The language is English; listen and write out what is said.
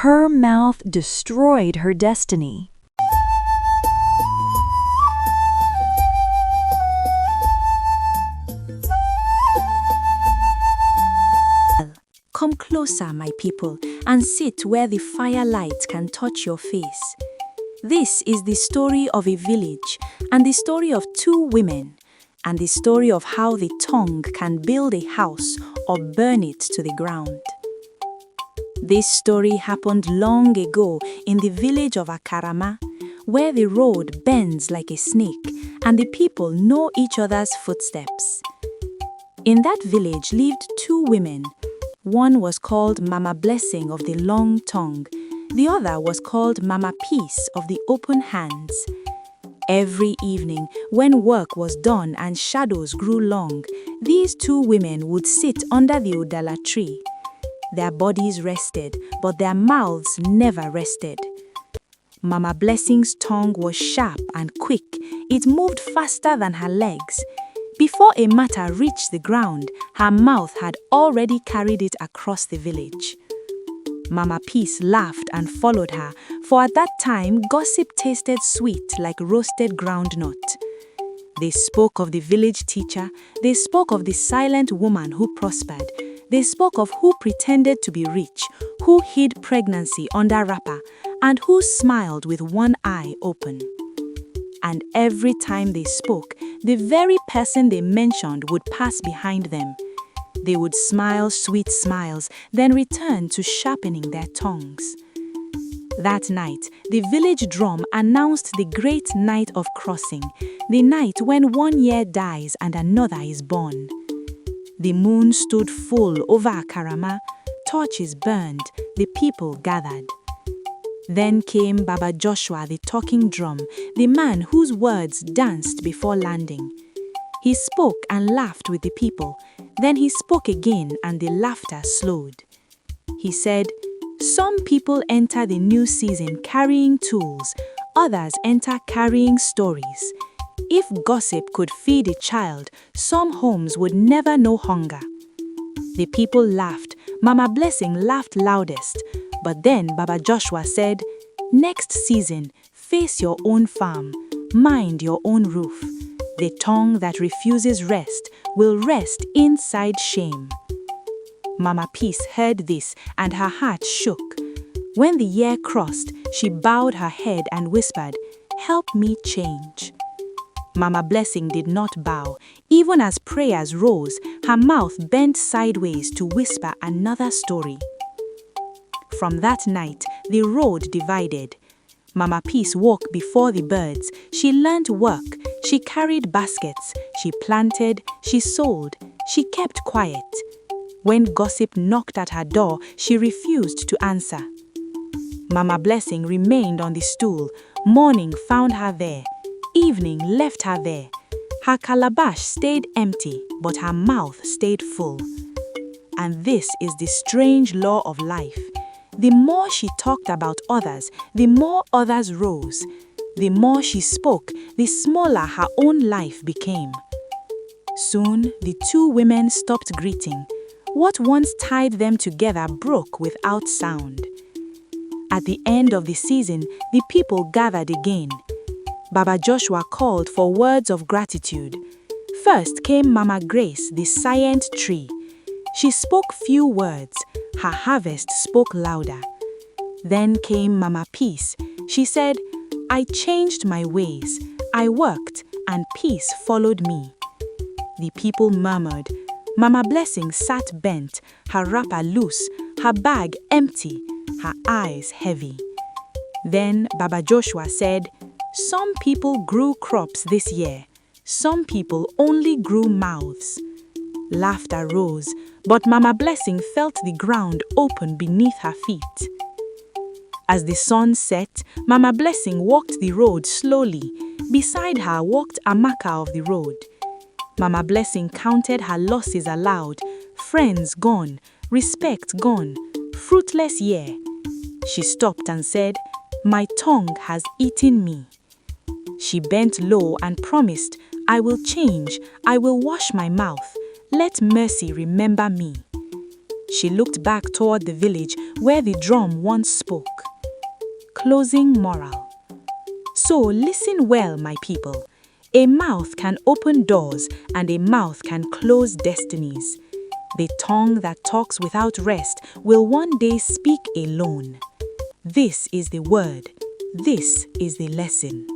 Her mouth destroyed her destiny. Come closer, my people, and sit where the firelight can touch your face. This is the story of a village, and the story of two women, and the story of how the tongue can build a house or burn it to the ground. This story happened long ago in the village of Akarama, where the road bends like a snake and the people know each other's footsteps. In that village lived two women. One was called Mama Blessing of the long tongue. The other was called Mama Peace of the open hands. Every evening, when work was done and shadows grew long, these two women would sit under the udala tree. Their bodies rested, but their mouths never rested. Mama Blessing's tongue was sharp and quick. It moved faster than her legs. Before a matter reached the ground, her mouth had already carried it across the village. Mama Peace laughed and followed her, for at that time gossip tasted sweet like roasted groundnut. They spoke of the village teacher, they spoke of the silent woman who prospered, they spoke of who pretended to be rich, who hid pregnancy under wrapper, and who smiled with one eye open. And every time they spoke, the very person they mentioned would pass behind them. They would smile sweet smiles, then return to sharpening their tongues. That night, the village drum announced the great night of crossing, the night when 1 year dies and another is born. The moon stood full over Akarama, torches burned, the people gathered. Then came Baba Joshua, the talking drum, the man whose words danced before landing. He spoke and laughed with the people. Then he spoke again and the laughter slowed. He said, "Some people enter the new season carrying tools, others enter carrying stories. If gossip could feed a child, some homes would never know hunger." The people laughed. Mama Blessing laughed loudest. But then Baba Joshua said, "Next season, face your own farm, mind your own roof. The tongue that refuses rest will rest inside shame." Mama Peace heard this and her heart shook. When the year crossed, she bowed her head and whispered, "Help me change." Mama Blessing did not bow. Even as prayers rose, her mouth bent sideways to whisper another story. From that night, the road divided. Mama Peace walked before the birds. She learned work. She carried baskets. She planted. She sold. She kept quiet. When gossip knocked at her door, she refused to answer. Mama Blessing remained on the stool. Morning found her there. Evening left her there. Her calabash stayed empty, but her mouth stayed full. And this is the strange law of life. The more she talked about others, the more others rose. The more she spoke, the smaller her own life became. Soon, the two women stopped greeting. What once tied them together broke without sound. At the end of the season, the people gathered again. Baba Joshua called for words of gratitude. First came Mama Grace, the silent tree. She spoke few words. Her harvest spoke louder. Then came Mama Peace. She said, "I changed my ways. I worked, and peace followed me." The people murmured. Mama Blessing sat bent, her wrapper loose, her bag empty, her eyes heavy. Then Baba Joshua said, "Some people grew crops this year. Some people only grew mouths." Laughter rose, but Mama Blessing felt the ground open beneath her feet. As the sun set, Mama Blessing walked the road slowly. Beside her walked Amaka of the road. Mama Blessing counted her losses aloud. Friends gone, respect gone, fruitless year. She stopped and said, "My tongue has eaten me." She bent low and promised, "I will change, I will wash my mouth. Let mercy remember me." She looked back toward the village where the drum once spoke. Closing moral. So listen well, my people. A mouth can open doors and a mouth can close destinies. The tongue that talks without rest will one day speak alone. This is the word. This is the lesson.